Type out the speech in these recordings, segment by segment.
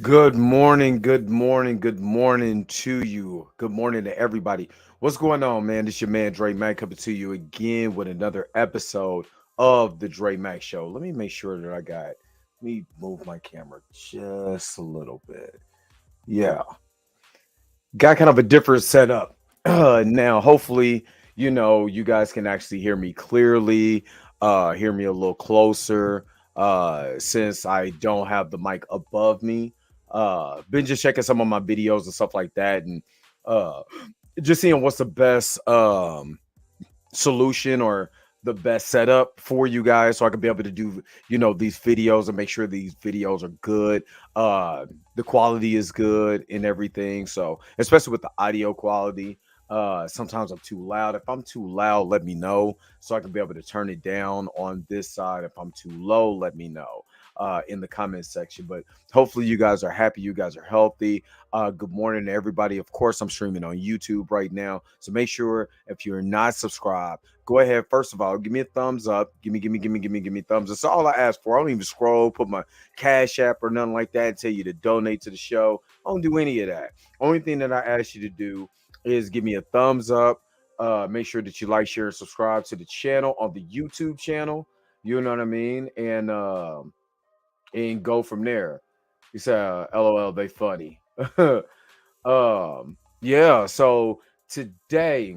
Good morning, good morning to you. Good morning to everybody. What's going on, man? This your man Dre Mack coming to you again with another episode of the Dre Mack Show. Let me make sure that let me move my camera just a little bit. Yeah, got kind of a different setup. Now, hopefully, you guys can actually hear me clearly, hear me a little closer, since I don't have the mic above me. Been just checking some of my videos and stuff like that, and uh, just seeing what's the best solution or the best setup for you guys so I can be able to do these videos and make sure these videos are good. The quality is good and everything, so especially with the audio quality. Sometimes I'm too loud. If I'm too loud, let me know so I can be able to turn it down on this side. If I'm too low, let me know in the comment section. But hopefully you guys are happy, you guys are healthy. Good morning to everybody. Of course, I'm streaming on YouTube right now, so make sure if you're not subscribed, go ahead. First of all, give me a thumbs up. Give me thumbs. That's all I ask for. I don't even scroll, put my Cash App or nothing like that, and tell you to donate to the show. I don't do any of that. Only thing that I ask you to do is give me a thumbs up. Make sure that you like, share, and subscribe to the channel on the YouTube channel. You know what I mean? And go from there. You say, LOL, they funny. Yeah. So today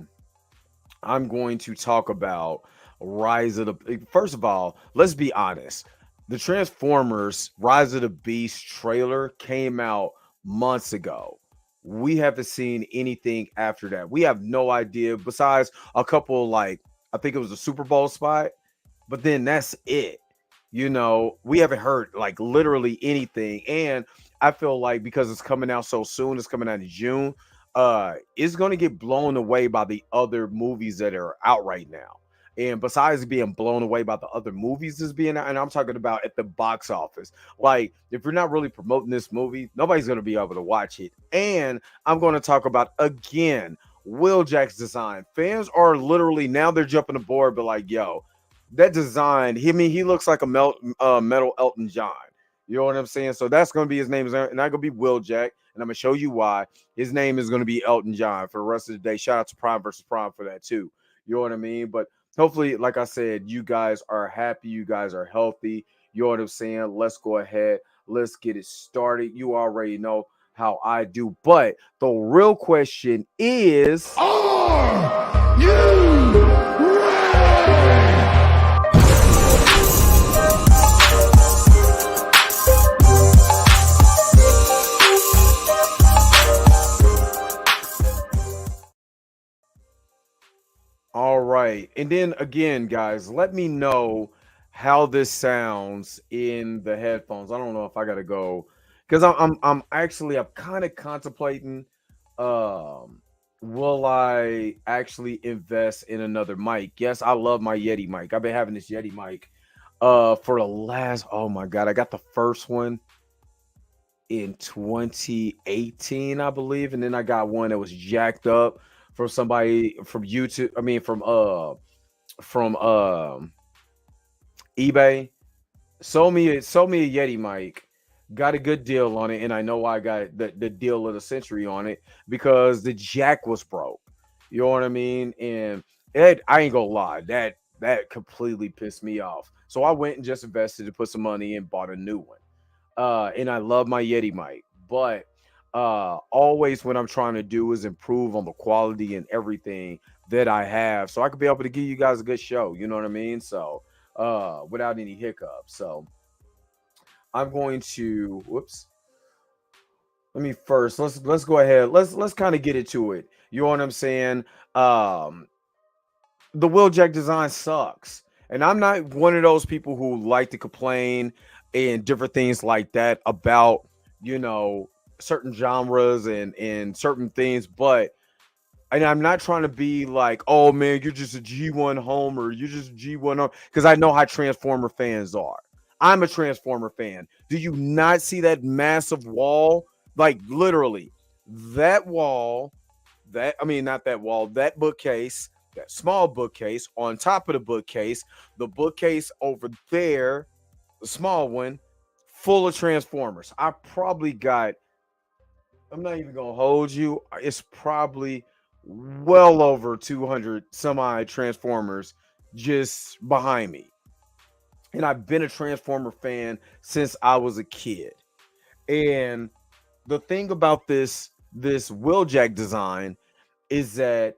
I'm going to talk about Rise of the. First of all, let's be honest. The Transformers Rise of the Beast trailer came out months ago. We haven't seen anything after that. We have no idea, besides a couple, like, I think it was a Super Bowl spot, but then that's it. We haven't heard like literally anything. And I feel like because it's coming out so soon, it's coming out in June, it's gonna get blown away by the other movies that are out right now. And besides being blown away by the other movies that's being out, and I'm talking about at the box office, like if you're not really promoting this movie, nobody's gonna be able to watch it. And I'm gonna talk about again Wheeljack's design. Fans are literally now they're jumping aboard, but like, yo, that design, he looks like a metal Elton John. You know what I'm saying? So that's gonna be his name, is not gonna be Will Jack, and I'm gonna show you why. His name is gonna be Elton John for the rest of the day. Shout out to Prime versus Prime for that too. You know what I mean? But hopefully, like I said, you guys are happy, you guys are healthy. You know what I'm saying? Let's go ahead, let's get it started. You already know how I do, but the real question is, Are you ready? all right. And then again, guys, let me know how this sounds in the headphones. I don't know if I gotta go because I'm kind of contemplating, um will I actually invest in another mic? Yes, I love my Yeti mic. I've been having this Yeti mic for the last, oh my god, I got the first one in 2018, I believe, and then I got one that was jacked up from somebody from YouTube. I mean, from eBay. Sold me a Yeti mic. Got a good deal on it, and I know I got the deal of the century on it because the jack was broke. You know what I mean? And I ain't gonna lie, that completely pissed me off. So I went and just invested to put some money and bought a new one. And I love my Yeti mic, but always what I'm trying to do is improve on the quality and everything that I have, so I could be able to give you guys a good show. You know what I mean? So without any hiccups. So I'm going to whoops. Let me first let's go ahead. Let's kind of get into it. You know what I'm saying? Um, the Wheeljack design sucks. And I'm not one of those people who like to complain and different things like that about, you know, certain genres and certain things, but and I'm not trying to be like, oh man, you're just a G1 homer, you're just a G1 homer, because I know how Transformer fans are. I'm a Transformer fan. Do you not see that massive wall? Like literally, that wall, that I mean, not that wall, that bookcase, that small bookcase on top of the bookcase over there, the small one, full of Transformers. I probably got, I'm not even gonna hold you. It's probably well over 200 semi Transformers just behind me. And I've been a Transformer fan since I was a kid. And the thing about this Wheeljack design is that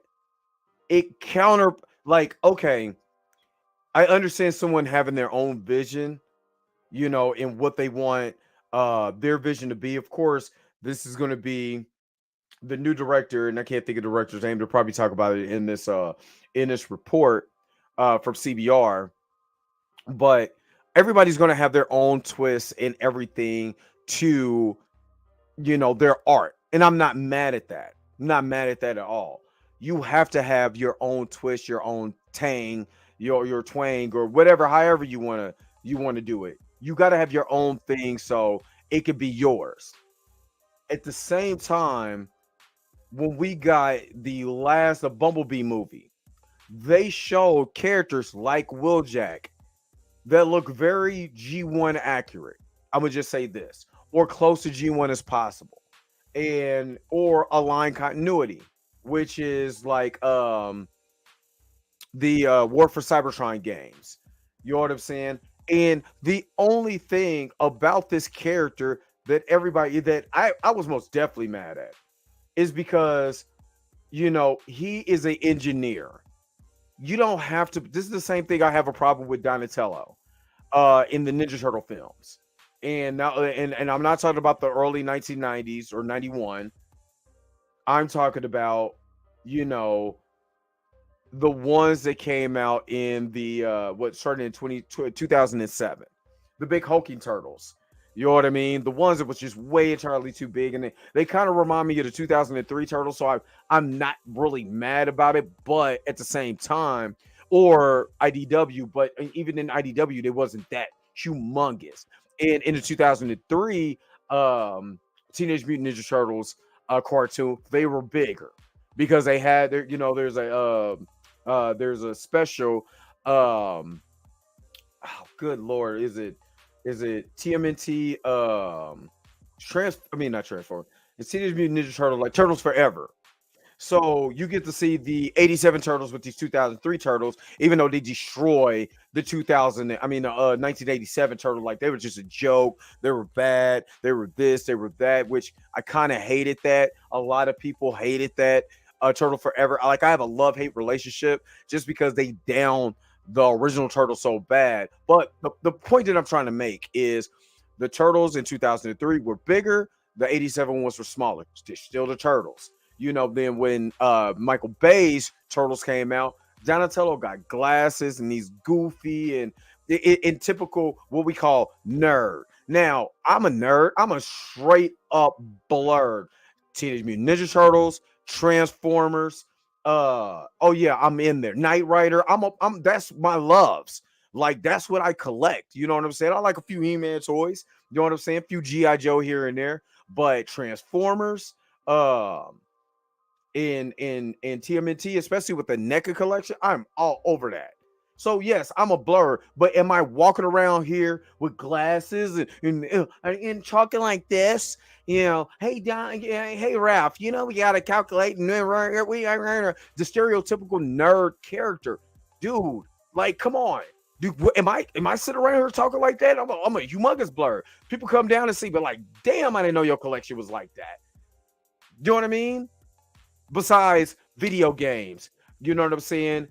it counter, like, okay, I understand someone having their own vision, and what they want their vision to be. Of course, this is going to be the new director, and I can't think of the director's name. They'll probably talk about it in this report from CBR. But everybody's going to have their own twist and everything to their art, and I'm not mad at that. I'm not mad at that at all. You have to have your own twist, your own tang, your twang, or whatever, however you want to do it. You got to have your own thing so it could be yours. At the same time, when we got the Bumblebee movie, they showed characters like Wheeljack that look very G1 accurate. I'm gonna just say this, or close to G1 as possible, and or align continuity, which is like the War for Cybertron games. You know what I'm saying? And the only thing about this character that everybody that I was most definitely mad at is because he is an engineer. You don't have to. This is the same thing I have a problem with Donatello in the Ninja Turtle films. And now and I'm not talking about the early 1990s or 91. I'm talking about, you know, the ones that came out in the what started in 2007. The big hulking turtles. You know what I mean? The ones that was just way entirely too big, and they kind of remind me of the 2003 turtles. So I'm not really mad about it, but at the same time, or IDW, but even in IDW, they wasn't that humongous. And in the 2003 Teenage Mutant Ninja Turtles cartoon, they were bigger because they had their, there's a special oh good lord, is it TMNT I mean not transform, it's Teenage Mutant Ninja Turtles, like Turtles Forever. So you get to see the 87 turtles with these 2003 turtles, even though they destroy the 1987 turtle. Like they were just a joke. They were bad. They were this, they were that, which I kind of hated that. A lot of people hated that Turtle Forever. I have a love-hate relationship just because they down the original turtle so bad. But the point that I'm trying to make is the turtles in 2003 were bigger. The 87 ones were smaller. Still the turtles. Then when Michael Bay's Turtles came out, Donatello got glasses and he's goofy and in typical what we call nerd. Now, I'm a nerd. I'm a straight up blurred. Teenage Mutant Ninja Turtles, Transformers. Oh yeah, I'm in there. Knight Rider. I'm that's my loves. Like that's what I collect. You know what I'm saying? I like a few He-Man toys. You know what I'm saying? A few G.I. Joe here and there. But Transformers, in TMNT, especially with the NECA collection, I'm all over that. So yes, I'm a blur, but am I walking around here with glasses and talking like this? Hey Don, hey Ralph, we gotta calculate and the stereotypical nerd character, dude. Like, come on, dude. Am I sitting around here talking like that? I'm a humongous blur. People come down and see, but like, damn, I didn't know your collection was like that. You know what I mean? Besides video games, you know what I'm saying?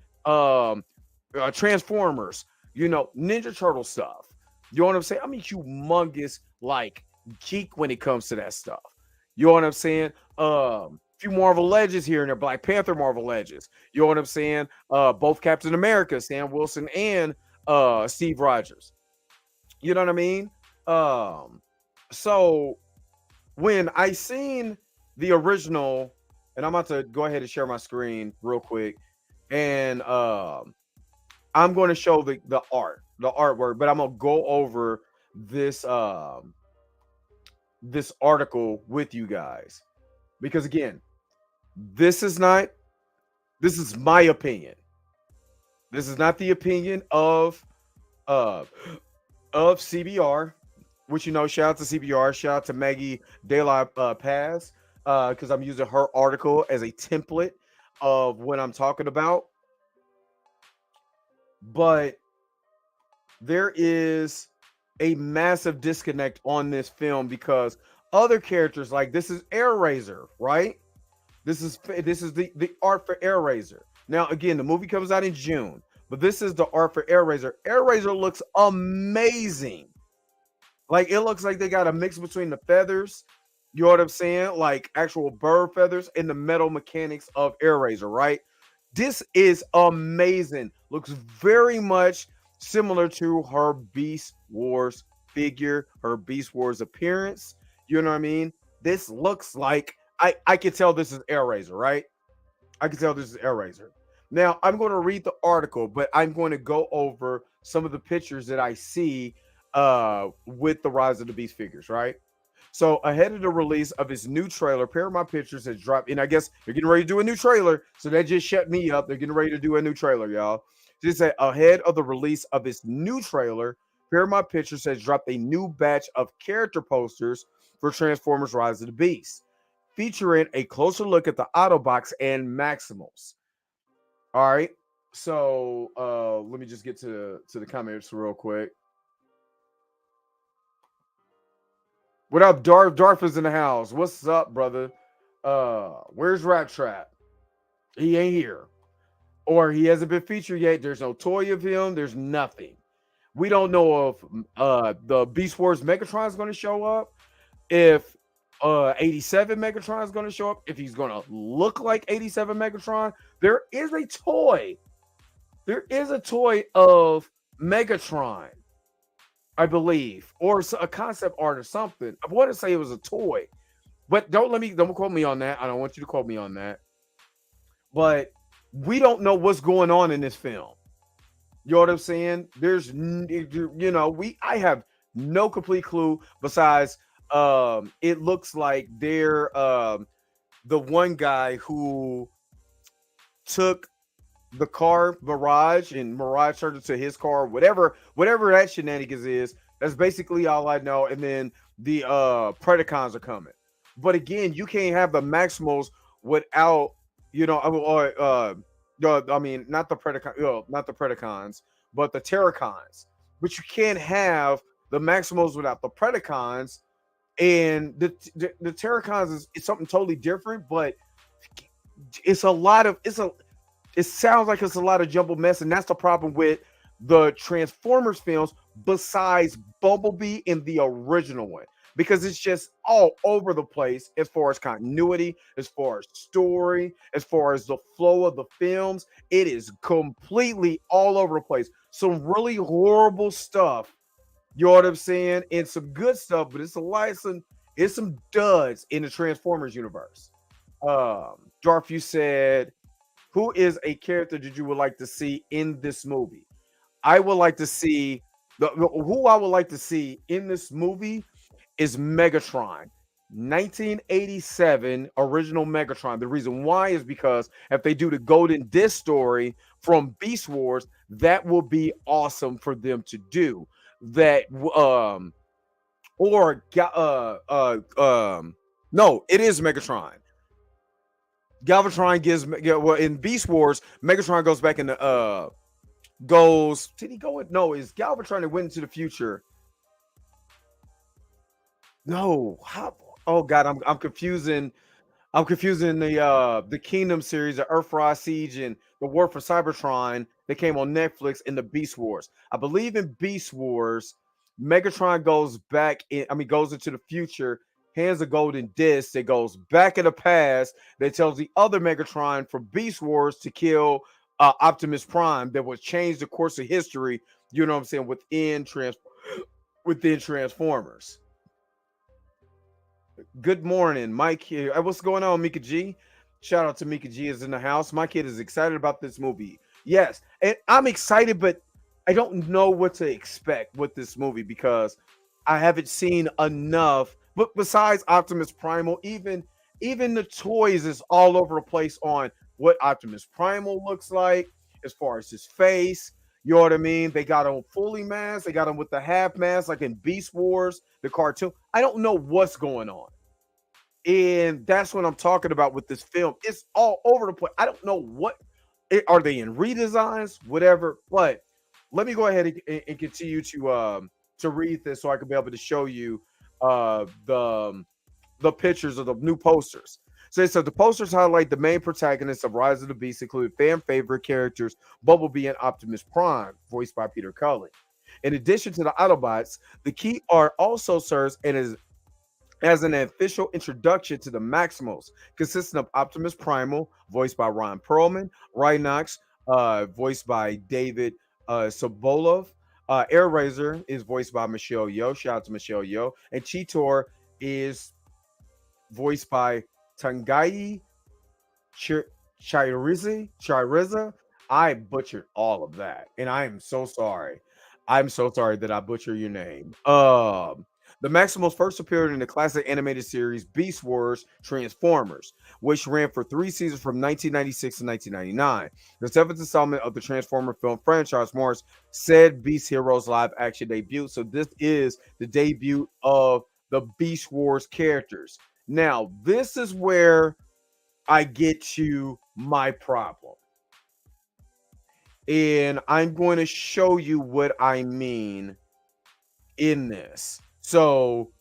Transformers, Ninja Turtle stuff. You know what I'm saying? I'm a humongous like geek when it comes to that stuff. You know what I'm saying? Few Marvel Legends here and there, Black Panther Marvel Legends. You know what I'm saying? Both Captain America, Sam Wilson and Steve Rogers. You know what I mean? So when I seen the original, and I'm about to go ahead and share my screen real quick, and I'm going to show the artwork, but I'm gonna go over this this article with you guys because again, this is my opinion. This is not the opinion of CBR, which shout out to CBR, shout out to Maggie De La Paz, because I'm using her article as a template of what I'm talking about. But there is a massive disconnect on this film because other characters, like this is Air Razor, right? This is the art for Air Razor. Now, again, the movie comes out in June, but this is the art for Air Razor. Air Razor looks amazing. Like it looks like they got a mix between the feathers, you know what I'm saying? Like actual bird feathers and the metal mechanics of Air Razor, right? This is amazing. Looks very much similar to her Beast Wars figure, her Beast Wars appearance. You know what I mean? This looks like I can tell this is Air Razor, right? I can tell this is Air Razor. Now I'm going to read the article, but I'm going to go over some of the pictures that I see with the Rise of the Beast figures, right? So ahead of the release of his new trailer, Paramount Pictures has dropped, and I guess they're getting ready to do a new trailer. So that just shut me up. They're getting ready to do a new trailer, y'all. Just say ahead of the release of his new trailer, Paramount Pictures has dropped a new batch of character posters for Transformers: Rise of the Beast, featuring a closer look at the Autobots and Maximals. All right. So let me just get to the comments real quick. What up, Darth? Darth is in the house. What's up, brother? Where's Rat Trap? He ain't here. Or he hasn't been featured yet. There's no toy of him. There's nothing. We don't know if the Beast Wars Megatron is going to show up. If 87 Megatron is going to show up. If he's going to look like 87 Megatron. There is a toy. There is a toy of Megatron, I believe, or a concept art or something. I want to say it was a toy, but don't quote me on that. I don't want you to quote me on that. But we don't know what's going on in this film. You know what I'm saying? I have no complete clue besides it looks like they're the one guy who took the car Mirage and Mirage turned into his car, whatever that shenanigans is. That's basically all I know. And then the Predacons are coming. But again, you can't have the Maximals without, I mean, not the not the Predacons, but the Terracons. But you can't have the Maximals without the Predacons. And the Terracons is something totally different, but it's a lot of it sounds like it's a lot of jumbled mess, and that's the problem with the Transformers films besides Bumblebee in the original one, because it's just all over the place as far as continuity, as far as story, as far as the flow of the films. It is completely all over the place. Some really horrible stuff, you know what I'm saying, and some good stuff, but it's some duds in the Transformers universe. Darth, you said, who is a character that you would like to see in this movie? I would like to see who I would like to see in this movie is Megatron. 1987 original Megatron. The reason why is because if they do the Golden Disc story from Beast Wars, that will be awesome for them to do. That or no, it is Megatron. Galvatron well in Beast Wars, Megatron goes back in the did he go with no, is Galvatron that went into the future? No, oh god, I'm confusing the Kingdom series, the Earthrise Siege and the War for Cybertron that came on Netflix in the Beast Wars. I believe in Beast Wars, Megatron goes into the future, hands a golden disc that goes back in the past that tells the other Megatron from Beast Wars to kill Optimus Prime that would change the course of history, you know what I'm saying, within Transformers. Good morning, Mike here. What's going on, Mika G? Shout out to Mika G is in the house. My kid is excited about this movie. Yes, and I'm excited, but I don't know what to expect with this movie because I haven't seen enough. But besides Optimus Primal, even the toys is all over the place on what Optimus Primal looks like as far as his face. You know what I mean? They got them fully masked. They got them with the half mask, like in Beast Wars, the cartoon. I don't know what's going on. And that's what I'm talking about with this film. It's all over the place. I don't know what are they in redesigns, whatever. But let me go ahead and continue to read this so I can be able to show you the pictures of the new posters. So it said the posters highlight the main protagonists of Rise of the Beast, include fan favorite characters Bumblebee and Optimus Prime, voiced by Peter Cullen. In addition to the Autobots, the key art also serves as an official introduction to the Maximals, consisting of Optimus Primal, voiced by Ron Perlman, Rhinox, voiced by David Sobolov, Air Razor is voiced by Michelle Yeoh. Shout out to Michelle Yeoh. And Cheetor is voiced by Tangai Ch- Chiriza. I butchered all of that, and I am so sorry. I'm so sorry that I butchered your name. The Maximals first appeared in the classic animated series Beast Wars Transformers, which ran for 3 seasons from 1996 to 1999. The seventh installment of the Transformer film franchise marks said Beast Heroes live action debut. So this is the debut of the Beast Wars characters. Now, this is where I get to my problem. And I'm going to show you what I mean in this. So,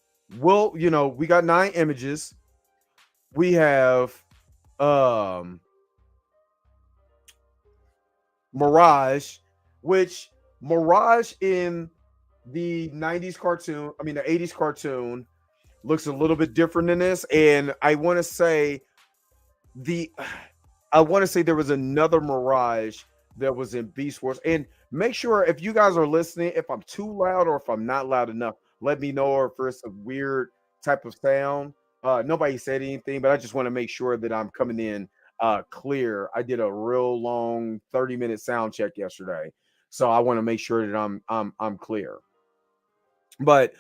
we got 9 images. We have um Mirage, which Mirage in the 90s cartoon, I mean the 80s cartoon looks a little bit different than this. And the I want to say there was another Mirage that was in Beast Wars. And make sure if you guys are listening, if I'm too loud or if I'm not loud enough, let me know. Or if it's a weird type of sound. Nobody said anything, but I just want to make sure that I'm coming in clear. I did a real long 30-minute sound check yesterday, so I want to make sure that I'm clear. But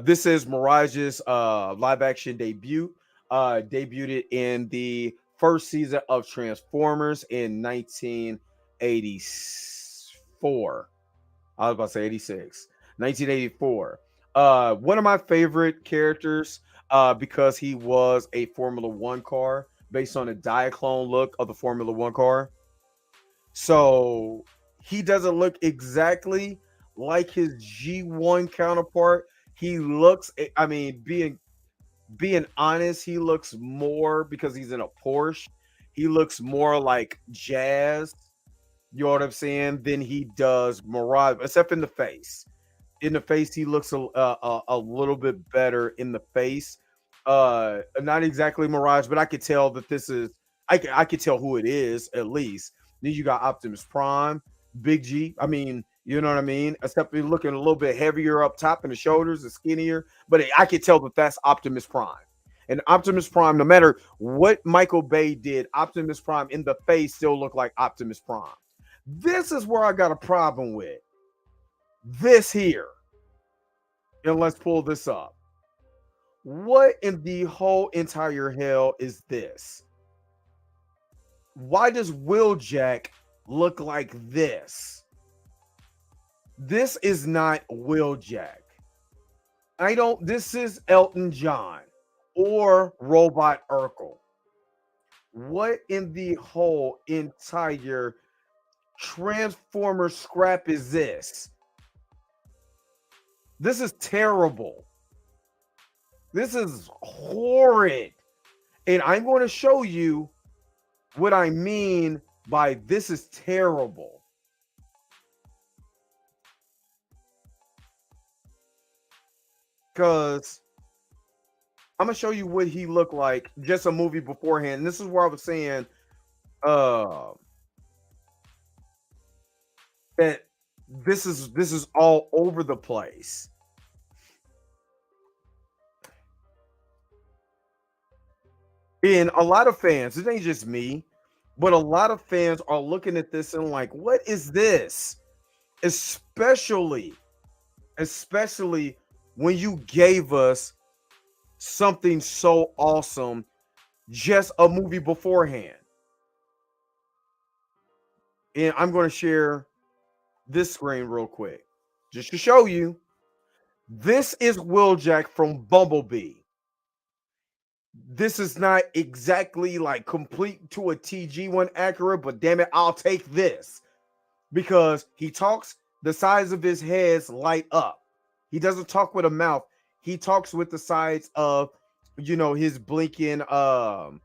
this is Mirage's live action debut. Debuted in the first season of Transformers in 1984. I was about to say 86. 1984. One of my favorite characters because he was a Formula One car based on a Diaclone look of the Formula One car. So he doesn't look exactly like his G1 counterpart. He looks, I mean, being honest, he looks more because he's in a Porsche. He looks more like Jazz, you know what I'm saying, than he does Mirage, except in the face. In the face, he looks a little bit better in the face. Not exactly Mirage, but I could tell that this is. I could tell who it is at least. Then you got Optimus Prime, Big G. I mean, you know what I mean. Except he's looking a little bit heavier up top in the shoulders and skinnier, but I could tell that that's Optimus Prime. And Optimus Prime, no matter what Michael Bay did, Optimus Prime in the face still looked like Optimus Prime. This is where I got a problem with this here. And let's pull this up. What in the whole entire hell is this? Why does Wheeljack look like this? This is not Wheeljack. This is Elton John or Robot Urkel. What in the whole entire Transformer scrap is this? This is terrible. This is horrid. And I'm going to show you what I mean by this is terrible. Because I'm going to show you what he looked like just a movie beforehand. And this is where I was saying that this is all over the place. And a lot of fans, it ain't just me, but a lot of fans are looking at this and like, what is this? Especially when you gave us something so awesome just a movie beforehand. And I'm going to share this screen real quick, just to show you. This is Wheeljack from Bumblebee. This is not exactly like complete to a TG1 accurate, but damn it, I'll take this because he talks, the sides of his heads light up. He doesn't talk with a mouth. He talks with the sides of, his blinking, part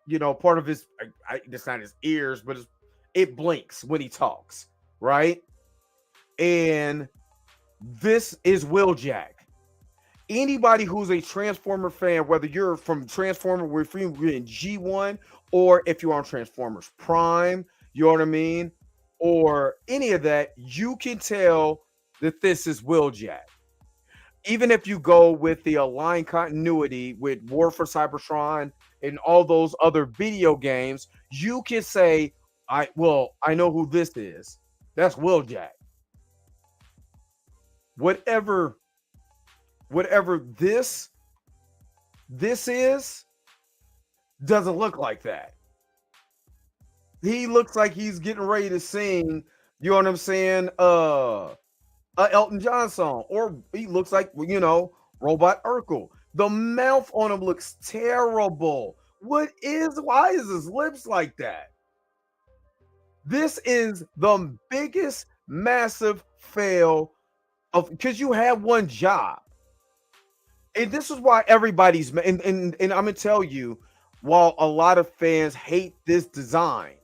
of his, it's not his ears, but it blinks when he talks, right? And this is Wheeljack. Anybody who's a Transformer fan, whether you're from Transformer, we're in G1, or if you're on Transformers Prime, you know what I mean, or any of that, you can tell that this is Wheeljack. Even if you go with the aligned continuity with War for Cybertron and all those other video games, you can say, I know who this is. That's Wheeljack. Whatever this is, doesn't look like that. He looks like he's getting ready to sing, you know what I'm saying, a Elton John song, or he looks like, Robot Urkel. The mouth on him looks terrible. Why is his lips like that? This is the biggest massive fail because you have one job. And this is why everybody's and I'm gonna tell you, while a lot of fans hate this design,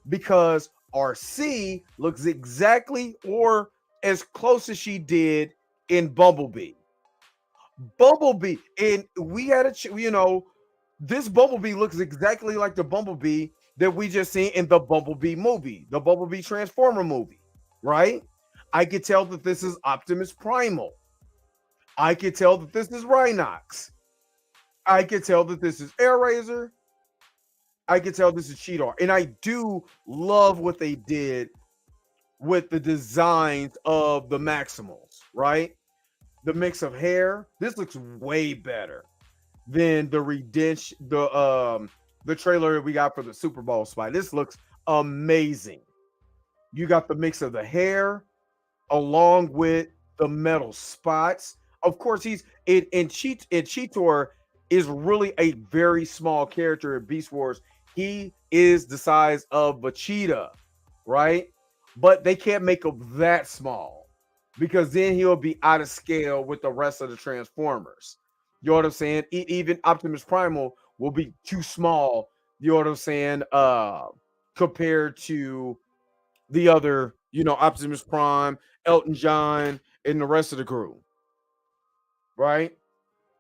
because RC looks exactly or as close as she did in Bumblebee. And we had this Bumblebee looks exactly like the Bumblebee that we just seen in the Bumblebee movie, the Bumblebee Transformer movie, right? I could tell that this is Optimus Primal. I could tell that this is Rhinox. I could tell that this is Air Razor. I could tell this is Cheetor. And I do love what they did with the designs of the Maximals, right? The mix of hair. This looks way better than the redemption, the trailer we got for the Super Bowl spot. This looks amazing. You got the mix of the hair along with the metal spots. Of course, Cheetor is really a very small character in Beast Wars. He is the size of a cheetah, right? But they can't make him that small because then he'll be out of scale with the rest of the Transformers. You know what I'm saying? Even Optimus Primal will be too small, you know what I'm saying, compared to the other, Optimus Prime, Elton John, and the rest of the crew. Right?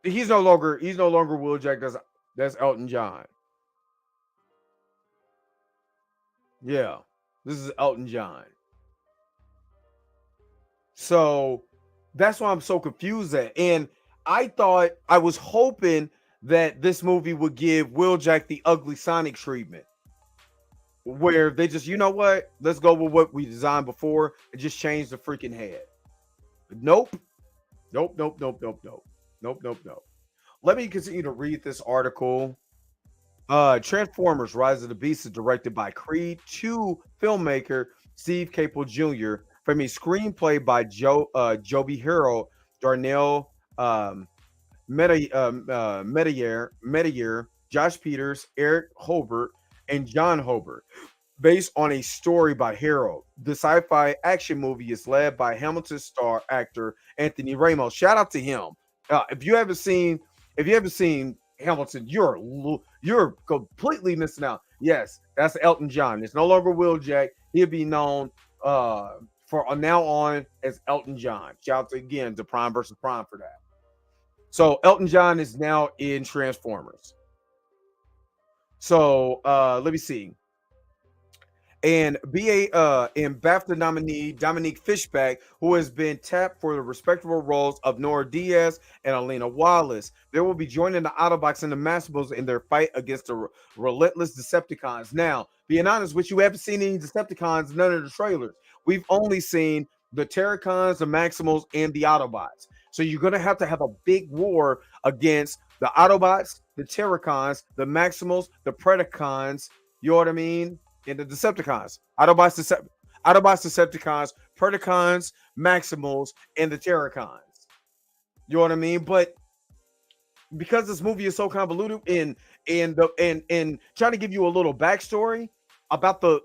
He's no longer Wheeljack. That's Elton John. Yeah, this is Elton John. So that's why I'm so confused at. And I was hoping that this movie would give Wheeljack the ugly Sonic treatment, where they just, you know what, let's go with what we designed before and just change the freaking head. Nope. Let me continue to read this article. Transformers: Rise of the Beast is directed by Creed 2 filmmaker Steve Caple Jr. from a screenplay by Joby Hero, Darnell Metier, Josh Peters, Eric Hobart, and John Hobart. Based on a story by Harold. The sci-fi action movie is led by Hamilton star actor Anthony Ramos. Shout out to him. If you haven't seen Hamilton, you're completely missing out. Yes, that's Elton John. It's no longer Wheeljack. He'll be known for now on as Elton John. Shout out again to Prime versus Prime for that. So Elton John is now in Transformers. So let me see. And BAFTA nominee Dominique Fishback, who has been tapped for the respectable roles of Nora Diaz and Elena Wallace. They will be joining the Autobots and the Maximals in their fight against the relentless Decepticons. Now, being honest with you, we haven't seen any Decepticons, none of the trailers. We've only seen the Terracons, the Maximals, and the Autobots. So you're going to have a big war against the Autobots, the Terracons, the Maximals, the Predacons, you know what I mean? And the Decepticons. Autobots, Decepticons, Predacons, Maximals, and the Terracons. You know what I mean? But because this movie is so convoluted and trying to give you a little backstory about the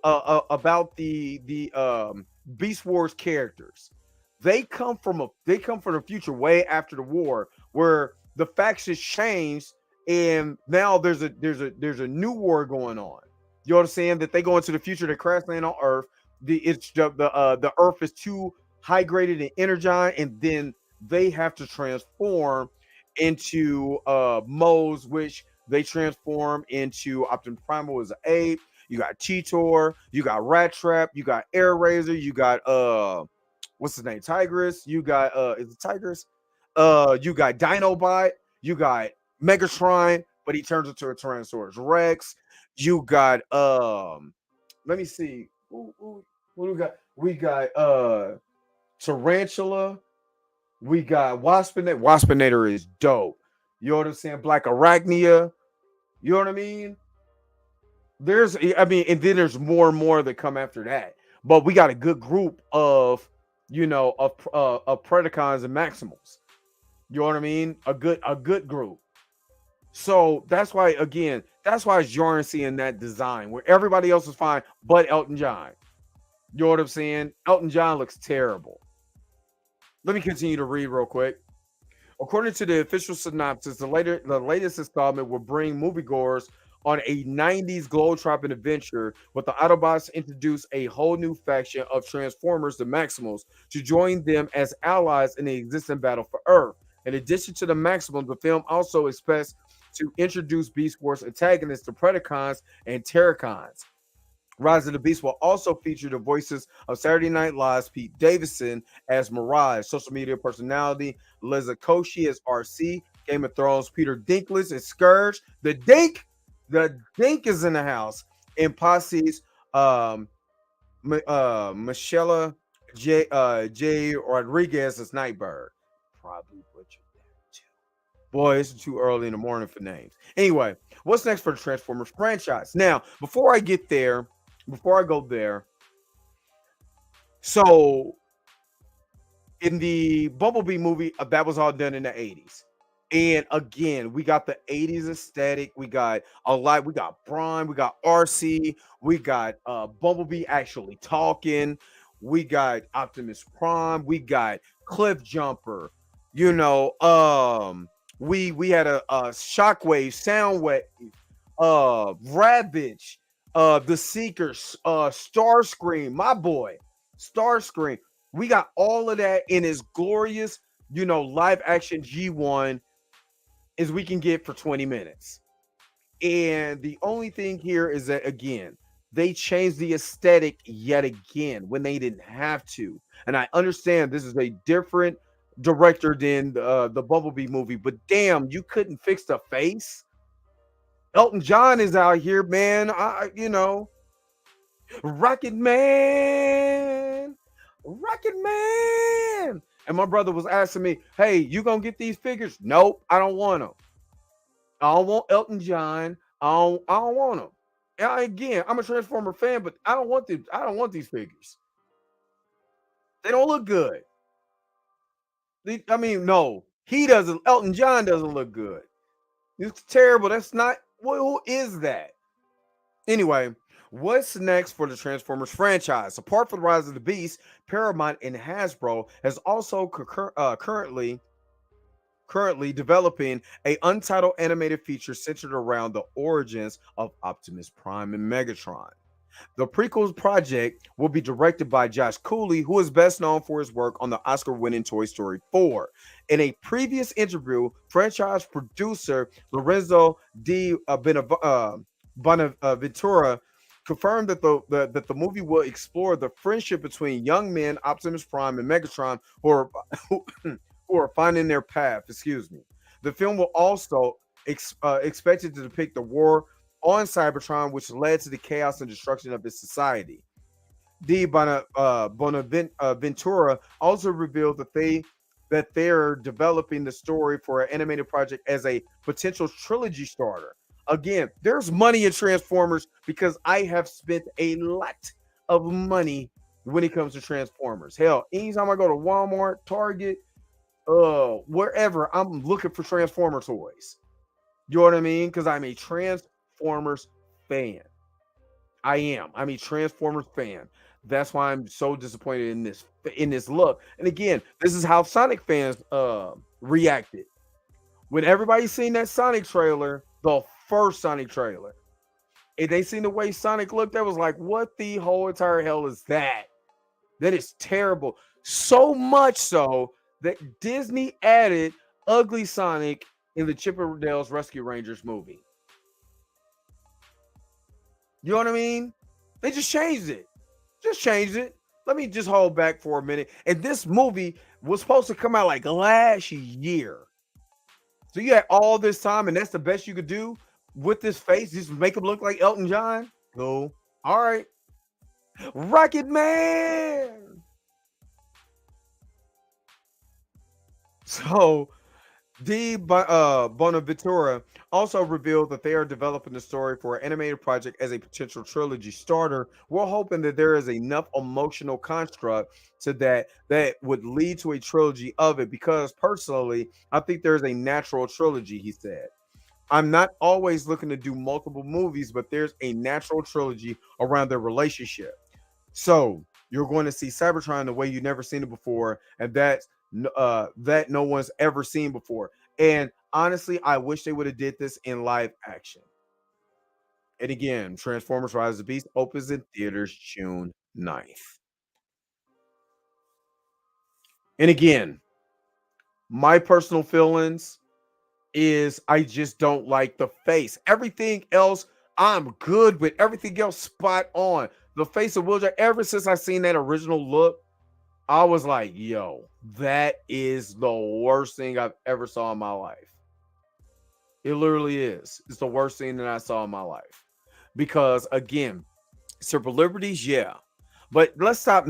Beast Wars characters. They come from the future way after the war where the factions changed and now there's a new war going on. You know what I'm saying? That they go into the future, they crash land on Earth. The Earth is too high graded and energized, and then they have to transform into modes which they transform into Optimus Primal as an ape. You got Cheetor, you got Rat Trap, you got Air Razor, you got what's his name? Tigress, you got is it Tigress? You got Dinobot, you got Megatron, but he turns into a Tyrannosaurus Rex. You got let me see. What do we got? We got Tarantula, we got Waspinator. Waspinator is dope. You know what I'm saying? Black Arachnia. You know what I mean? And then there's more and more that come after that. But we got a good group of, of Predacons and Maximals. You know what I mean? A good group. So that's why it's jarring seeing that design where everybody else is fine, but Elton John. You know what I'm saying? Elton John looks terrible. Let me continue to read real quick. According to the official synopsis, the latest installment will bring moviegoers on a 90s globetrotting adventure, with the Autobots introduce a whole new faction of Transformers, the Maximals, to join them as allies in the existing battle for Earth. In addition to the Maximals, the film also expects to introduce Beast Wars antagonists, the Predacons and Terracons. Rise of the Beast will also feature the voices of Saturday Night Live's Pete Davidson as Mirage, social media personality Liza Koshy as RC, Game of Thrones Peter Dinklage as Scourge. The Dink is in the house, and Posse's Michelle J Rodriguez as Nightbird. Probably butchered that too. Boy, it's too early in the morning for names. Anyway, what's next for the Transformers franchise? Now, before I go there, so in the Bumblebee movie, that was all done in the 80s. And again, we got the 80s aesthetic. We got a lot. We got Braun, we got RC, we got Bumblebee actually talking. We got Optimus Prime, we got Cliff Jumper. You know, we had a Shockwave, Soundwave, Ravage, the Seekers, Starscream, my boy, Starscream. We got all of that in its glorious, live action G1 as we can get for 20 minutes. And the only thing here is that again, they changed the aesthetic yet again when they didn't have to. And I understand this is a different director than the Bumblebee movie, but damn, you couldn't fix the face. Elton John is out here, man. Rocket Man, Rocket Man. And my brother was asking me, "Hey, you gonna get these figures?" Nope, I don't want them. I don't want Elton John. I don't want them. Again, I'm a Transformer fan, but I don't want them. I don't want these figures. They don't look good. No, he doesn't. Elton John doesn't look good. It's terrible. That's not. Who is that? Anyway, what's next for the Transformers franchise? Apart from the Rise of the Beast, Paramount and Hasbro has also currently developing a untitled animated feature centered around the origins of Optimus Prime and Megatron. The prequels project will be directed by Josh Cooley, who is best known for his work on the Oscar-winning Toy Story 4. In a previous interview, franchise producer Lorenzo Di Bonaventura confirmed that the movie will explore the friendship between young men, Optimus Prime and Megatron, who are finding their path. Excuse me. The film will also expected to depict the war on Cybertron, which led to the chaos and destruction of its society. Bonaventura also revealed that they're developing the story for an animated project as a potential trilogy starter. Again, there's money in Transformers because I have spent a lot of money when it comes to Transformers. Hell, anytime I go to Walmart, Target, wherever, I'm looking for Transformer toys. You know what I mean? Because I'm a Transformers fan. I am. I'm a Transformers fan. That's why I'm so disappointed in this look. And again, this is how Sonic fans reacted when everybody seen that Sonic trailer, the first Sonic trailer. And they seen the way Sonic looked, that was like, what the whole entire hell is that? That is terrible. So much so that Disney added Ugly Sonic in the Chip and Dale's Rescue Rangers movie. You know what I mean? They just changed it. Just changed it. Let me just hold back for a minute. And this movie was supposed to come out like last year. So you had all this time, and that's the best you could do with this face. Just make him look like Elton John. Cool. All right. Rocket Man. So Bonaventura also revealed that they are developing the story for an animated project as a potential trilogy starter. We're hoping that there is enough emotional construct to that would lead to a trilogy of it. Because personally, I think there's a natural trilogy. He said, "I'm not always looking to do multiple movies, but there's a natural trilogy around their relationship." So you're going to see Cybertron the way you've never seen it before, and that no one's ever seen before. And honestly, I wish they would have did this in live action. And again, Transformers: Rise of the Beast opens in theaters June 9th. And again, my personal feelings is I just don't like the face. Everything else I'm good with. Everything else spot on. The face of Wheeljack. Ever since I seen that original look, I was like, yo, that is the worst thing I've ever saw in my life. It literally is. It's the worst thing that I saw in my life. Because again, civil liberties, yeah. But let's stop.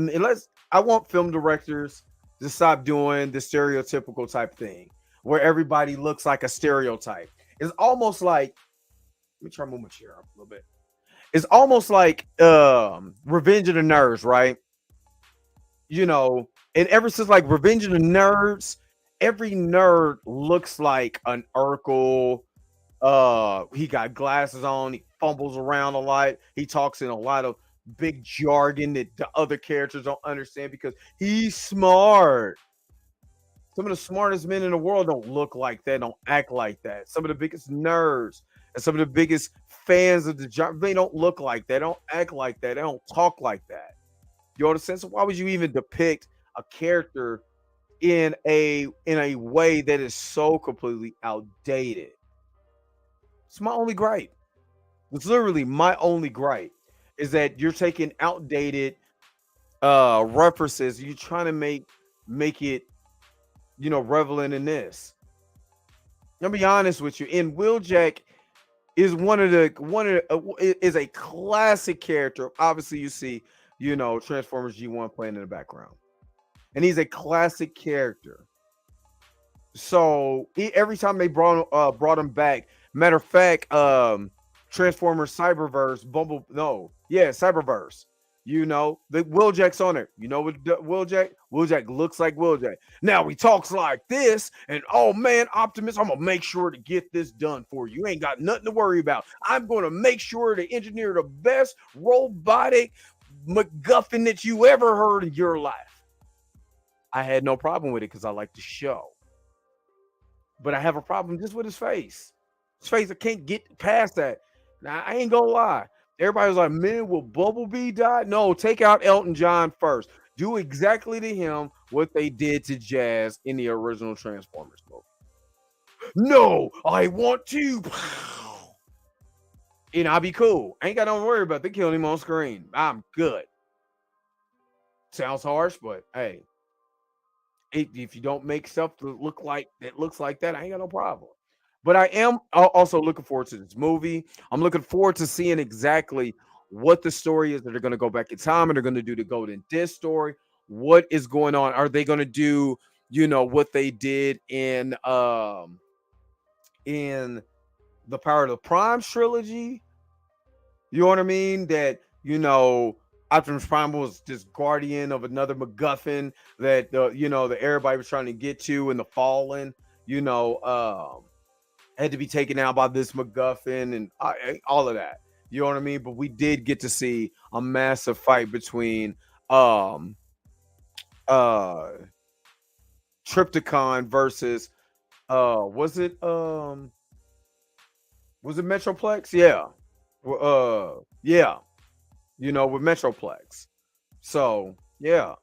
I want film directors to stop doing the stereotypical type thing where everybody looks like a stereotype. It's almost like, let me try to move my chair up a little bit. It's almost like Revenge of the Nerds, right? You know, and ever since like Revenge of the Nerds, every nerd looks like an Urkel. He got glasses on, he fumbles around a lot, he talks in a lot of big jargon that the other characters don't understand because he's smart. Some of the smartest men in the world don't look like that, don't act like that. Some of the biggest nerds and some of the biggest fans of the genre, they don't look like that, they don't act like that, they don't talk like that. You understand? So why would you even depict a character in a way that is so completely outdated? It's my only gripe. It's literally my only gripe is that you're taking outdated references. You're trying to make it, relevant in this. I'll be honest with you. And Wheeljack is is a classic character. Obviously, you see, Transformers G1 playing in the background. And he's a classic character. So every time they brought him back, matter of fact, Transformers Cyberverse, Cyberverse. The Wheeljack's on it. You know what Wheeljack? Wheeljack looks like Wheeljack. Now he talks like this, and oh man, Optimus, I'm gonna make sure to get this done for you. You ain't got nothing to worry about. I'm gonna make sure to engineer the best robotic MacGuffin that you ever heard in your life. I had no problem with it because I like the show. But I have a problem just with his face. His face, I can't get past that. Now, I ain't gonna lie. Everybody was like, man, will Bumblebee die? No, take out Elton John first. Do exactly to him what they did to Jazz in the original Transformers movie. No, I want to. And I'll be cool. I ain't got nothing to worry about. They killed him on screen. I'm good. Sounds harsh, but hey, if you don't make stuff to look like that looks like that, I ain't got no problem. But I am also looking forward to this movie. I'm looking forward to seeing exactly what the story is that they're going to go back in time and they're going to do the Golden Disc story. What is going on? Are they going to do, what they did in the Power of the Prime trilogy? You know what I mean? That, Optimus Prime was just guardian of another MacGuffin that that everybody was trying to get to in the Fallen. You know, had to be taken out by this MacGuffin and all of that. You know what I mean? But we did get to see a massive fight between um uh Tripticon versus was it Metroplex? Yeah. Yeah, with Metroplex. So, yeah.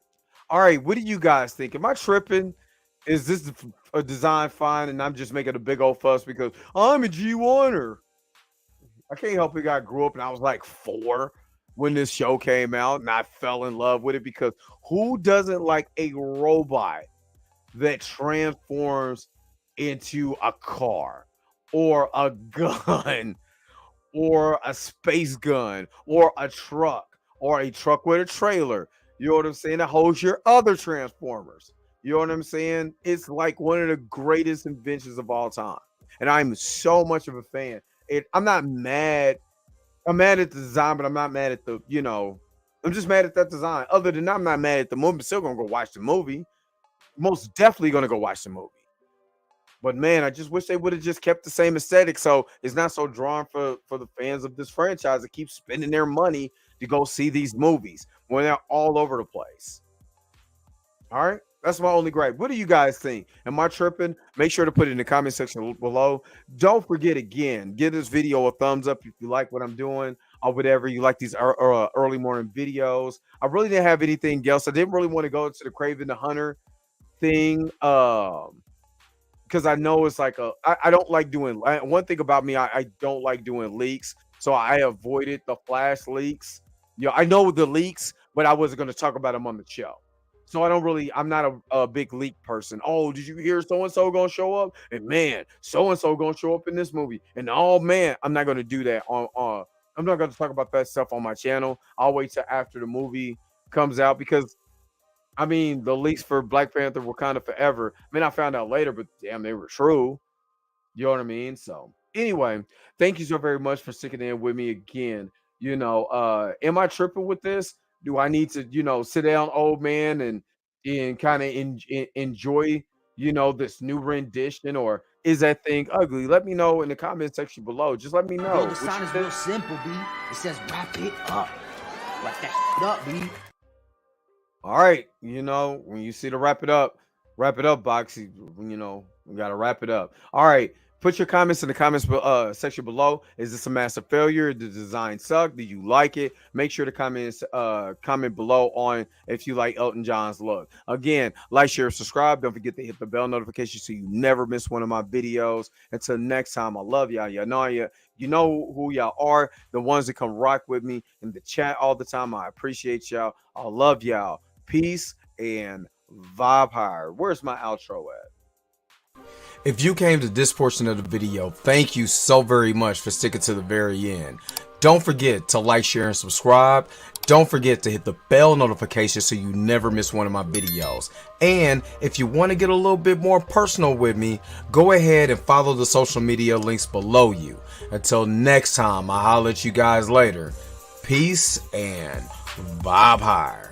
All right, what do you guys think? Am I tripping? Is this a design fine and I'm just making a big old fuss because I'm a G1er? I can't help it. I grew up and I was like 4 when this show came out and I fell in love with it because who doesn't like a robot that transforms into a car or a gun or a space gun or a truck with a trailer? You know what I'm saying? That holds your other Transformers. You know what I'm saying? It's like one of the greatest inventions of all time. And I'm so much of a fan. I'm not mad. I'm mad at the design, but I'm not mad at I'm just mad at that design. Other than that, I'm not mad at the movie. I'm still gonna go watch the movie. Most definitely gonna go watch the movie. But man, I just wish they would have just kept the same aesthetic, so it's not so drawn for the fans of this franchise that keep spending their money to go see these movies when they're all over the place. All right, that's my only gripe. What do you guys think? Am I tripping? Make sure to put it in the comment section below. Don't forget, again, give this video a thumbs up if you like what I'm doing or whatever. You like these early morning videos. I really didn't have anything else. I didn't really want to go to the Craven the Hunter thing. Because I know it's like I don't like doing one thing about me. I don't like doing leaks, so I avoided the Flash leaks. I know the leaks, but I wasn't going to talk about them on the show. So I'm not a big leak person. Oh, did you hear so and so gonna show up? And man, so and so gonna show up in this movie. And oh man, I'm not gonna do that on I'm not gonna talk about that stuff on my channel. I'll wait till after the movie comes out because I mean, the leaks for Black Panther were kind of forever. I mean, I found out later, but damn, they were true. You know what I mean? So anyway, thank you so very much for sticking in with me again. Am I tripping with this? Do I need to, sit down, old man, and kind of enjoy, this new rendition, or is that thing ugly? Let me know in the comment section below. Just let me know. Yo, the sign is real simple, B. It says wrap it up. Wrap that up, B. All right, when you see the wrap it up box, we gotta wrap it up. All right, put your comments in the comments section below. Is this a massive failure? Did the design suck? Did you like it? Make sure to comment below on if you like Elton John's look. Again, like, share, subscribe. Don't forget to hit the bell notification so you never miss one of my videos. Until next time, I love y'all. You know who y'all are, the ones that come rock with me in the chat all the time. I appreciate y'all. I love y'all. Peace and vibe higher. Where's my outro at? If you came to this portion of the video, thank you so very much for sticking to the very end. Don't forget to like, share, and subscribe. Don't forget to hit the bell notification so you never miss one of my videos. And if you want to get a little bit more personal with me, go ahead and follow the social media links below you. Until next time, I'll holler at you guys later. Peace and vibe higher.